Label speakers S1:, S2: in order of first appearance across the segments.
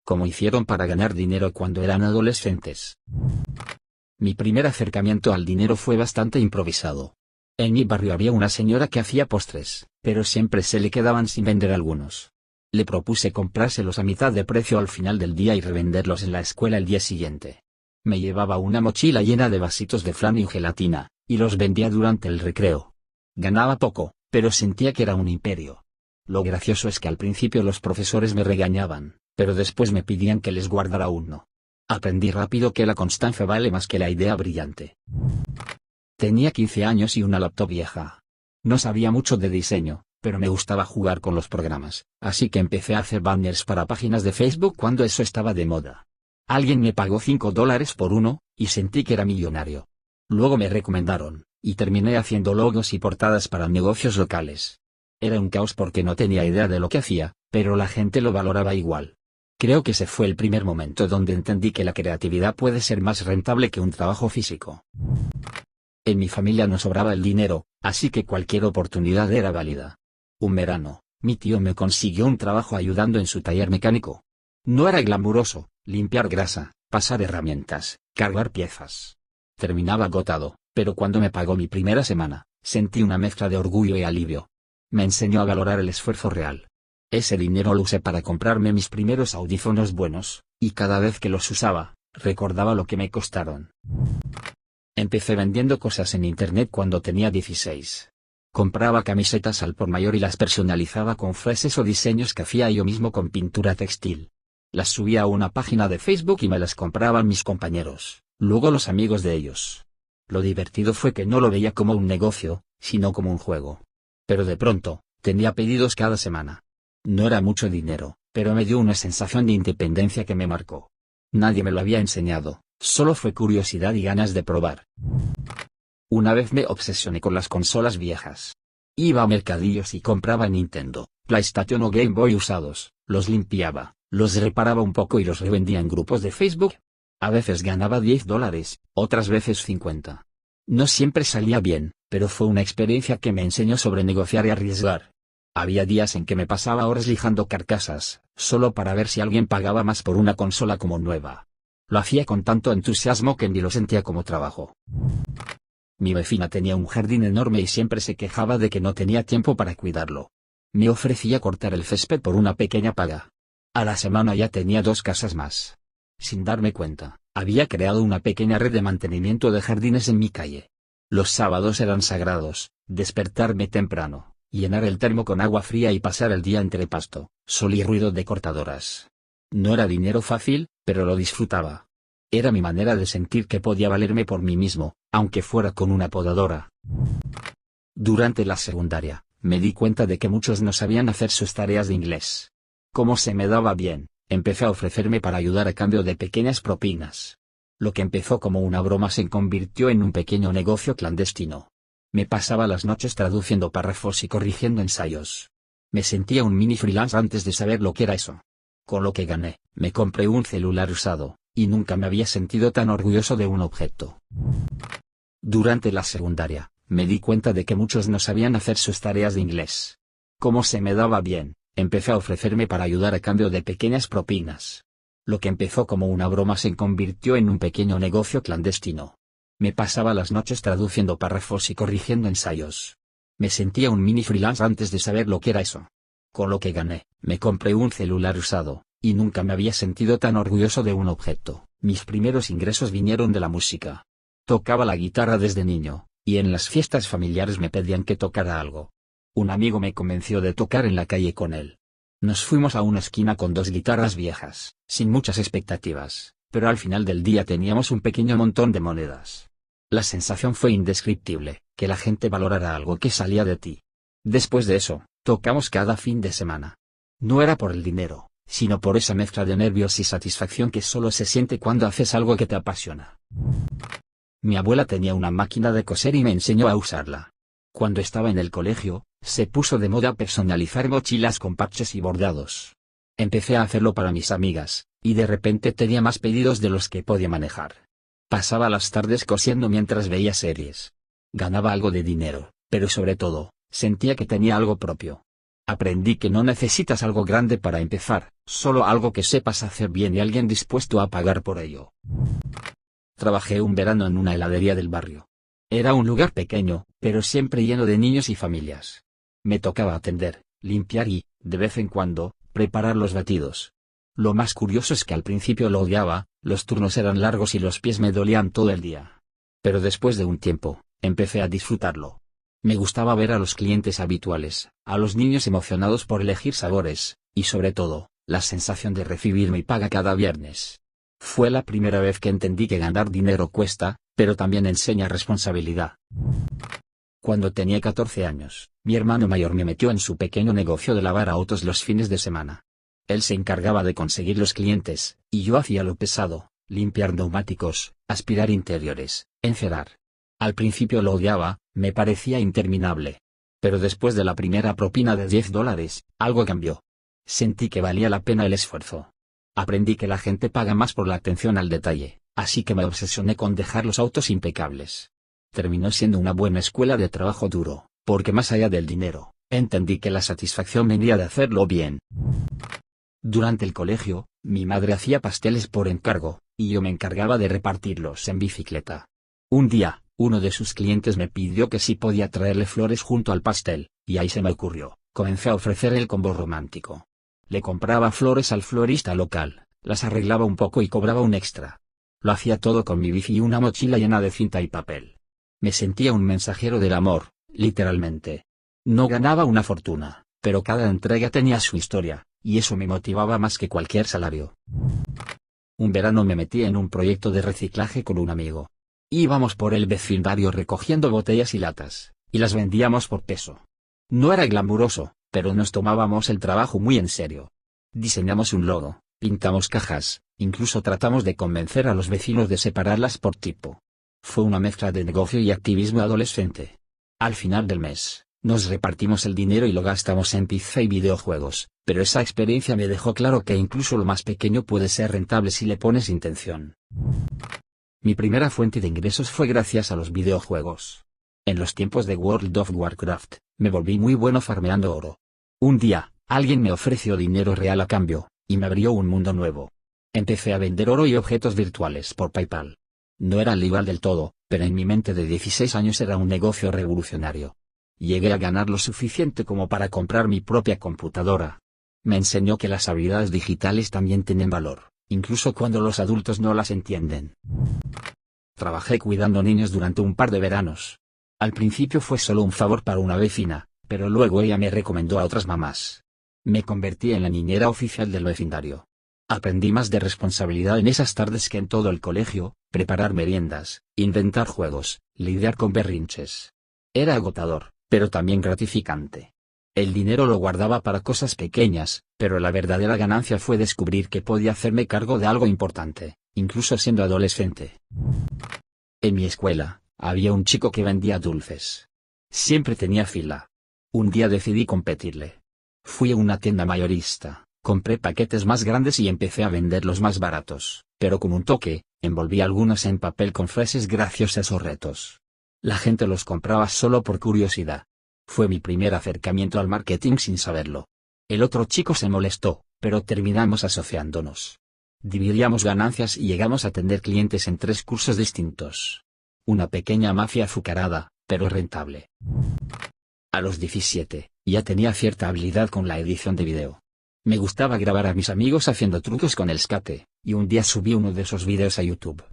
S1: cómo hicieron para ganar dinero cuando eran adolescentes. Mi primer acercamiento al dinero fue bastante improvisado. En mi barrio había una señora que hacía postres, pero siempre se le quedaban sin vender algunos. Le propuse comprárselos a mitad de precio al final del día y revenderlos en la escuela el día siguiente. Me llevaba una mochila llena de vasitos de flan y gelatina, y los vendía durante el recreo. Ganaba poco, pero sentía que era un imperio. Lo gracioso es que al principio los profesores me regañaban, pero después me pedían que les guardara uno. Aprendí rápido que la constancia vale más que la idea brillante. Tenía 15 años y una laptop vieja. No sabía mucho de diseño, pero me gustaba jugar con los programas, así que empecé a hacer banners para páginas de Facebook cuando eso estaba de moda. Alguien me pagó $5 por uno, y sentí que era millonario. Luego me recomendaron, y terminé haciendo logos y portadas para negocios locales. Era un caos porque no tenía idea de lo que hacía, pero la gente lo valoraba igual. Creo que ese fue el primer momento donde entendí que la creatividad puede ser más rentable que un trabajo físico. En mi familia no sobraba el dinero, así que cualquier oportunidad era válida. Un verano, mi tío me consiguió un trabajo ayudando en su taller mecánico. No era glamuroso, limpiar grasa, pasar herramientas, cargar piezas. Terminaba agotado, pero cuando me pagó mi primera semana, sentí una mezcla de orgullo y alivio. Me enseñó a valorar el esfuerzo real. Ese dinero lo usé para comprarme mis primeros audífonos buenos, y cada vez que los usaba, recordaba lo que me costaron. Empecé vendiendo cosas en internet cuando tenía 16. Compraba camisetas al por mayor y las personalizaba con frases o diseños que hacía yo mismo con pintura textil. Las subía a una página de Facebook y me las compraban mis compañeros, luego los amigos de ellos. Lo divertido fue que no lo veía como un negocio, sino como un juego. Pero de pronto, tenía pedidos cada semana. No era mucho dinero, pero me dio una sensación de independencia que me marcó. Nadie me lo había enseñado, solo fue curiosidad y ganas de probar. Una vez me obsesioné con las consolas viejas. Iba a mercadillos y compraba Nintendo, PlayStation o Game Boy usados, los limpiaba, los reparaba un poco y los revendía en grupos de Facebook. A veces ganaba $10, otras veces 50. No siempre salía bien, pero fue una experiencia que me enseñó sobre negociar y arriesgar. Había días en que me pasaba horas lijando carcasas, solo para ver si alguien pagaba más por una consola como nueva. Lo hacía con tanto entusiasmo que ni lo sentía como trabajo. Mi vecina tenía un jardín enorme y siempre se quejaba de que no tenía tiempo para cuidarlo. Me ofrecía cortar el césped por una pequeña paga. A la semana ya tenía 2 casas más. Sin darme cuenta, había creado una pequeña red de mantenimiento de jardines en mi calle. Los sábados eran sagrados, despertarme temprano, llenar el termo con agua fría y pasar el día entre pasto, sol y ruido de cortadoras. No era dinero fácil, pero lo disfrutaba. Era mi manera de sentir que podía valerme por mí mismo, aunque fuera con una podadora. Durante la secundaria, me di cuenta de que muchos no sabían hacer sus tareas de inglés. Como se me daba bien, empecé a ofrecerme para ayudar a cambio de pequeñas propinas. Lo que empezó como una broma se convirtió en un pequeño negocio clandestino. Me pasaba las noches traduciendo párrafos y corrigiendo ensayos. Me sentía un mini freelance antes de saber lo que era eso. Con lo que gané, me compré un celular usado, y nunca me había sentido tan orgulloso de un objeto. Durante la secundaria, me di cuenta de que muchos no sabían hacer sus tareas de inglés. Como se me daba bien, empecé a ofrecerme para ayudar a cambio de pequeñas propinas. Lo que empezó como una broma se convirtió en un pequeño negocio clandestino. Me pasaba las noches traduciendo párrafos y corrigiendo ensayos. Me sentía un mini freelance antes de saber lo que era eso. Con lo que gané, me compré un celular usado, y nunca me había sentido tan orgulloso de un objeto. Mis primeros ingresos vinieron de la música. Tocaba la guitarra desde niño, y en las fiestas familiares me pedían que tocara algo. Un amigo me convenció de tocar en la calle con él. Nos fuimos a una esquina con 2 guitarras viejas, sin muchas expectativas, pero al final del día teníamos un pequeño montón de monedas. La sensación fue indescriptible, que la gente valorara algo que salía de ti. Después de eso, tocamos cada fin de semana. No era por el dinero, sino por esa mezcla de nervios y satisfacción que solo se siente cuando haces algo que te apasiona. Mi abuela tenía una máquina de coser y me enseñó a usarla. Cuando estaba en el colegio, se puso de moda personalizar mochilas con parches y bordados. Empecé a hacerlo para mis amigas, y de repente tenía más pedidos de los que podía manejar. Pasaba las tardes cosiendo mientras veía series. Ganaba algo de dinero, pero sobre todo, sentía que tenía algo propio. Aprendí que no necesitas algo grande para empezar, solo algo que sepas hacer bien y alguien dispuesto a pagar por ello. Trabajé un verano en una heladería del barrio. Era un lugar pequeño, pero siempre lleno de niños y familias. Me tocaba atender, limpiar y, de vez en cuando, preparar los batidos. Lo más curioso es que al principio lo odiaba, los turnos eran largos y los pies me dolían todo el día. Pero después de un tiempo, empecé a disfrutarlo. Me gustaba ver a los clientes habituales, a los niños emocionados por elegir sabores, y sobre todo, la sensación de recibir mi paga cada viernes. Fue la primera vez que entendí que ganar dinero cuesta, pero también enseña responsabilidad. Cuando tenía 14 años, mi hermano mayor me metió en su pequeño negocio de lavar autos los fines de semana. Él se encargaba de conseguir los clientes, y yo hacía lo pesado, limpiar neumáticos, aspirar interiores, encerar. Al principio lo odiaba, me parecía interminable. Pero después de la primera propina de $10, algo cambió. Sentí que valía la pena el esfuerzo. Aprendí que la gente paga más por la atención al detalle, así que me obsesioné con dejar los autos impecables. Terminó siendo una buena escuela de trabajo duro, porque más allá del dinero, entendí que la satisfacción venía de hacerlo bien. Durante el colegio, mi madre hacía pasteles por encargo, y yo me encargaba de repartirlos en bicicleta. Un día, uno de sus clientes me pidió que si podía traerle flores junto al pastel, y ahí se me ocurrió, comencé a ofrecer el combo romántico. Le compraba flores al florista local, las arreglaba un poco y cobraba un extra. Lo hacía todo con mi bici y una mochila llena de cinta y papel. Me sentía un mensajero del amor, literalmente. No ganaba una fortuna, pero cada entrega tenía su historia, y eso me motivaba más que cualquier salario. Un verano me metí en un proyecto de reciclaje con un amigo. Íbamos por el vecindario recogiendo botellas y latas, y las vendíamos por peso. No era glamuroso, pero nos tomábamos el trabajo muy en serio. Diseñamos un logo, pintamos cajas, incluso tratamos de convencer a los vecinos de separarlas por tipo. Fue una mezcla de negocio y activismo adolescente. Al final del mes, nos repartimos el dinero y lo gastamos en pizza y videojuegos, pero esa experiencia me dejó claro que incluso lo más pequeño puede ser rentable si le pones intención. Mi primera fuente de ingresos fue gracias a los videojuegos. En los tiempos de World of Warcraft, me volví muy bueno farmeando oro. Un día, alguien me ofreció dinero real a cambio, y me abrió un mundo nuevo. Empecé a vender oro y objetos virtuales por PayPal. No era legal del todo, pero en mi mente de 16 años era un negocio revolucionario. Llegué a ganar lo suficiente como para comprar mi propia computadora. Me enseñó que las habilidades digitales también tienen valor, incluso cuando los adultos no las entienden. Trabajé cuidando niños durante un par de veranos. Al principio fue solo un favor para una vecina, pero luego ella me recomendó a otras mamás. Me convertí en la niñera oficial del vecindario. Aprendí más de responsabilidad en esas tardes que en todo el colegio, preparar meriendas, inventar juegos, lidiar con berrinches. Era agotador, pero también gratificante. El dinero lo guardaba para cosas pequeñas, pero la verdadera ganancia fue descubrir que podía hacerme cargo de algo importante, incluso siendo adolescente. En mi escuela, había un chico que vendía dulces. Siempre tenía fila. Un día decidí competirle. Fui a una tienda mayorista, compré paquetes más grandes y empecé a venderlos más baratos, pero con un toque, envolví algunos en papel con frases graciosas o retos. La gente los compraba solo por curiosidad. Fue mi primer acercamiento al marketing sin saberlo. El otro chico se molestó, pero terminamos asociándonos. Dividíamos ganancias y llegamos a tener clientes en 3 cursos distintos. Una pequeña mafia azucarada, pero rentable. A los 17, ya tenía cierta habilidad con la edición de video. Me gustaba grabar a mis amigos haciendo trucos con el skate, y un día subí uno de esos videos a YouTube.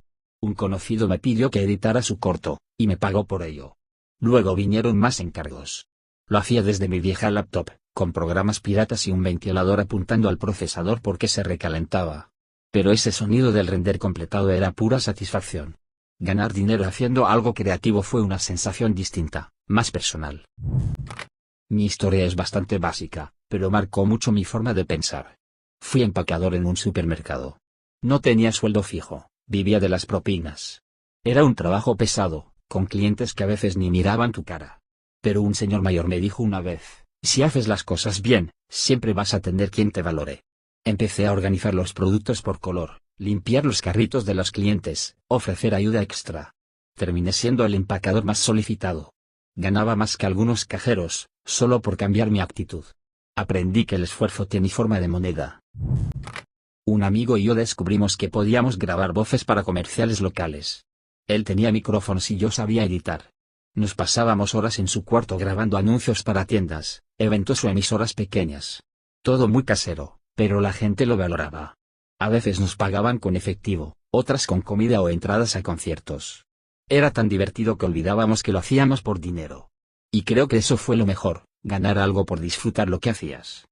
S1: Un conocido me pidió que editara su corto, y me pagó por ello. Luego vinieron más encargos. Lo hacía desde mi vieja laptop, con programas piratas y un ventilador apuntando al procesador porque se recalentaba. Pero ese sonido del render completado era pura satisfacción. Ganar dinero haciendo algo creativo fue una sensación distinta, más personal. Mi historia es bastante básica, pero marcó mucho mi forma de pensar. Fui empacador en un supermercado. No tenía sueldo fijo, vivía de las propinas. Era un trabajo pesado, con clientes que a veces ni miraban tu cara. Pero un señor mayor me dijo una vez, si haces las cosas bien, siempre vas a tener quien te valore. Empecé a organizar los productos por color, limpiar los carritos de los clientes, ofrecer ayuda extra. Terminé siendo el empacador más solicitado. Ganaba más que algunos cajeros, solo por cambiar mi actitud. Aprendí que el esfuerzo tiene forma de moneda. Un amigo y yo descubrimos que podíamos grabar voces para comerciales locales. Él tenía micrófonos y yo sabía editar. Nos pasábamos horas en su cuarto grabando anuncios para tiendas, eventos o emisoras pequeñas. Todo muy casero, pero la gente lo valoraba. A veces nos pagaban con efectivo, otras con comida o entradas a conciertos. Era tan divertido que olvidábamos que lo hacíamos por dinero. Y creo que eso fue lo mejor, ganar algo por disfrutar lo que hacías.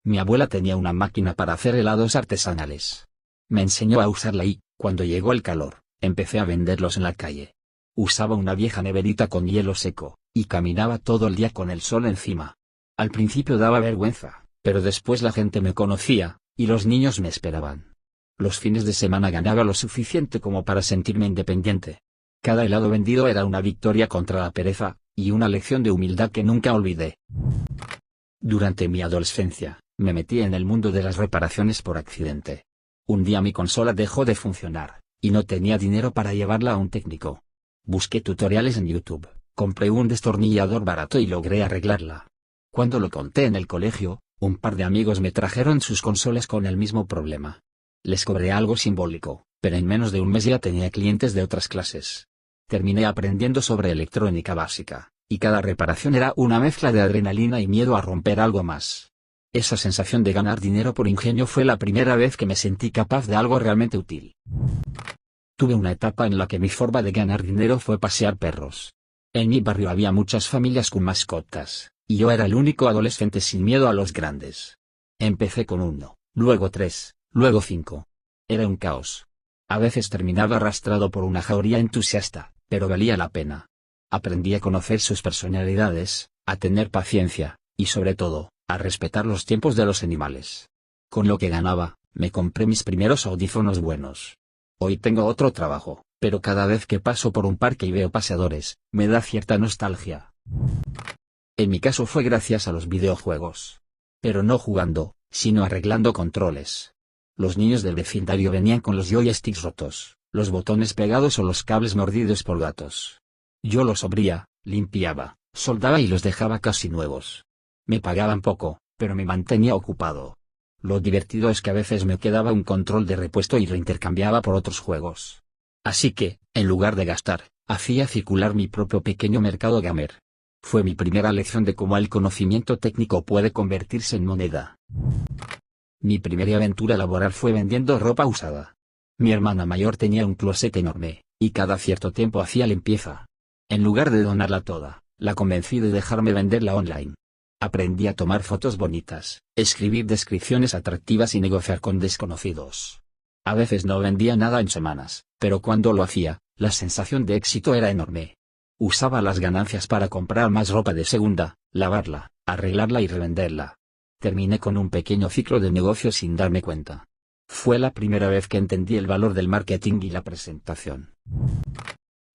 S1: Mi abuela tenía una máquina para hacer helados artesanales. Me enseñó a usarla y, cuando llegó el calor, empecé a venderlos en la calle. Usaba una vieja neverita con hielo seco, y caminaba todo el día con el sol encima. Al principio daba vergüenza, pero después la gente me conocía, y los niños me esperaban. Los fines de semana ganaba lo suficiente como para sentirme independiente. Cada helado vendido era una victoria contra la pereza, y una lección de humildad que nunca olvidé. Durante mi adolescencia, me metí en el mundo de las reparaciones por accidente. Un día mi consola dejó de funcionar, y no tenía dinero para llevarla a un técnico. Busqué tutoriales en YouTube, compré un destornillador barato y logré arreglarla. Cuando lo conté en el colegio, un par de amigos me trajeron sus consolas con el mismo problema. Les cobré algo simbólico, pero en menos de un mes ya tenía clientes de otras clases. Terminé aprendiendo sobre electrónica básica, y cada reparación era una mezcla de adrenalina y miedo a romper algo más. Esa sensación de ganar dinero por ingenio fue la primera vez que me sentí capaz de algo realmente útil. Tuve una etapa en la que mi forma de ganar dinero fue pasear perros. En mi barrio había muchas familias con mascotas, y yo era el único adolescente sin miedo a los grandes. Empecé con 1, luego 3, luego 5. Era un caos. A veces terminaba arrastrado por una jauría entusiasta, pero valía la pena. Aprendí a conocer sus personalidades, a tener paciencia, y sobre todo, a respetar los tiempos de los animales. Con lo que ganaba, me compré mis primeros audífonos buenos. Hoy tengo otro trabajo, pero cada vez que paso por un parque y veo paseadores, me da cierta nostalgia. En mi caso fue gracias a los videojuegos. Pero no jugando, sino arreglando controles. Los niños del vecindario venían con los joysticks rotos, los botones pegados o los cables mordidos por gatos. Yo los abría, limpiaba, soldaba y los dejaba casi nuevos. Me pagaban poco, pero me mantenía ocupado. Lo divertido es que a veces me quedaba un control de repuesto y lo intercambiaba por otros juegos. Así que, en lugar de gastar, hacía circular mi propio pequeño mercado gamer. Fue mi primera lección de cómo el conocimiento técnico puede convertirse en moneda. Mi primera aventura laboral fue vendiendo ropa usada. Mi hermana mayor tenía un closet enorme, y cada cierto tiempo hacía limpieza. En lugar de donarla toda, la convencí de dejarme venderla online. Aprendí a tomar fotos bonitas, escribir descripciones atractivas y negociar con desconocidos. A veces no vendía nada en semanas, pero cuando lo hacía, la sensación de éxito era enorme. Usaba las ganancias para comprar más ropa de segunda, lavarla, arreglarla y revenderla. Terminé con un pequeño ciclo de negocio sin darme cuenta. Fue la primera vez que entendí el valor del marketing y la presentación.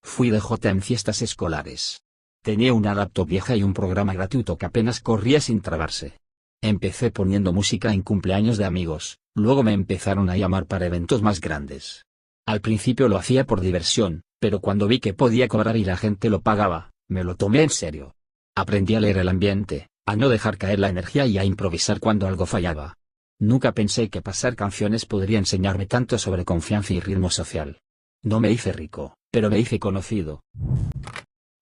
S1: Fui DJ en fiestas escolares. Tenía una laptop vieja y un programa gratuito que apenas corría sin trabarse. Empecé poniendo música en cumpleaños de amigos, luego me empezaron a llamar para eventos más grandes. Al principio lo hacía por diversión, pero cuando vi que podía cobrar y la gente lo pagaba, me lo tomé en serio. Aprendí a leer el ambiente, a no dejar caer la energía y a improvisar cuando algo fallaba. Nunca pensé que pasar canciones podría enseñarme tanto sobre confianza y ritmo social. No me hice rico, pero me hice conocido.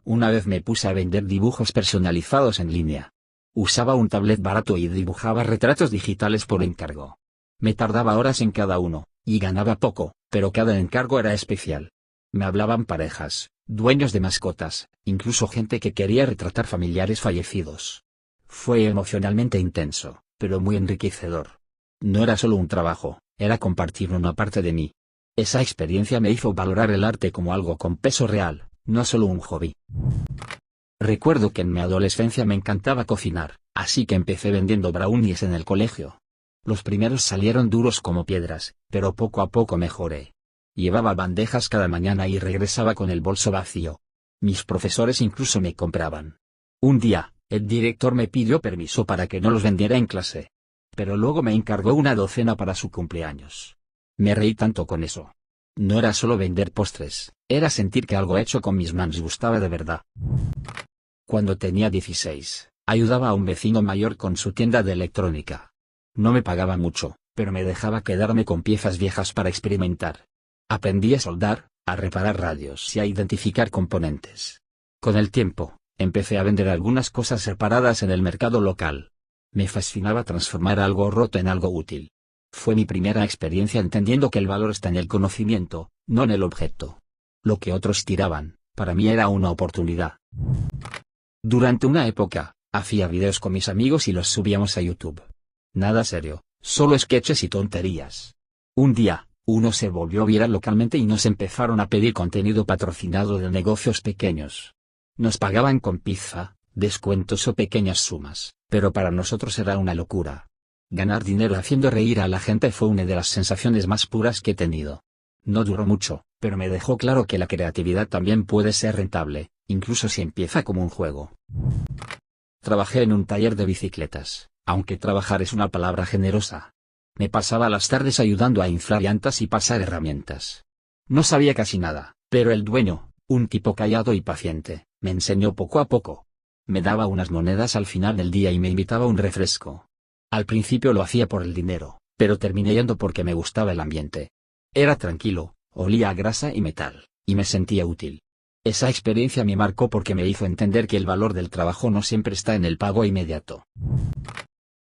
S1: Una vez me puse a vender dibujos personalizados en línea. Usaba un tablet barato y dibujaba retratos digitales por encargo. Me tardaba horas en cada uno, y ganaba poco, pero cada encargo era especial. Me hablaban parejas, dueños de mascotas, incluso gente que quería retratar familiares fallecidos. Fue emocionalmente intenso, pero muy enriquecedor. No era solo un trabajo, era compartir una parte de mí. Esa experiencia me hizo valorar el arte como algo con peso real, no solo un hobby. Recuerdo que en mi adolescencia me encantaba cocinar, así que empecé vendiendo brownies en el colegio. Los primeros salieron duros como piedras, pero poco a poco mejoré. Llevaba bandejas cada mañana y regresaba con el bolso vacío. Mis profesores incluso me compraban. Un día, el director me pidió permiso para que no los vendiera en clase. Pero luego me encargó una docena para su cumpleaños. Me reí tanto con eso. No era solo vender postres, era sentir que algo hecho con mis manos gustaba de verdad. Cuando tenía 16, Ayudaba a un vecino mayor con su tienda de electrónica. No me pagaba mucho, pero me dejaba quedarme con piezas viejas para experimentar. Aprendí a soldar, a reparar radios y a identificar componentes. Con el tiempo, empecé a vender algunas cosas reparadas en el mercado local. Me fascinaba transformar algo roto en algo útil. Fue mi primera experiencia entendiendo que el valor está en el conocimiento, no en el objeto. Lo que otros tiraban, para mí era una oportunidad. Durante una época, hacía videos con mis amigos y los subíamos a YouTube. Nada serio, solo sketches y tonterías. Un día, uno se volvió viral localmente y nos empezaron a pedir contenido patrocinado de negocios pequeños. Nos pagaban con pizza, descuentos o pequeñas sumas, pero para nosotros era una locura. Ganar dinero haciendo reír a la gente fue una de las sensaciones más puras que he tenido. No duró mucho, pero me dejó claro que la creatividad también puede ser rentable, incluso si empieza como un juego. Trabajé en un taller de bicicletas, aunque trabajar es una palabra generosa. Me pasaba las tardes ayudando a inflar llantas y pasar herramientas. No sabía casi nada, pero el dueño, un tipo callado y paciente, me enseñó poco a poco. Me daba unas monedas al final del día y me invitaba a un refresco. Al principio lo hacía por el dinero, pero terminé yendo porque me gustaba el ambiente. Era tranquilo, olía a grasa y metal, y me sentía útil. Esa experiencia me marcó porque me hizo entender que el valor del trabajo no siempre está en el pago inmediato.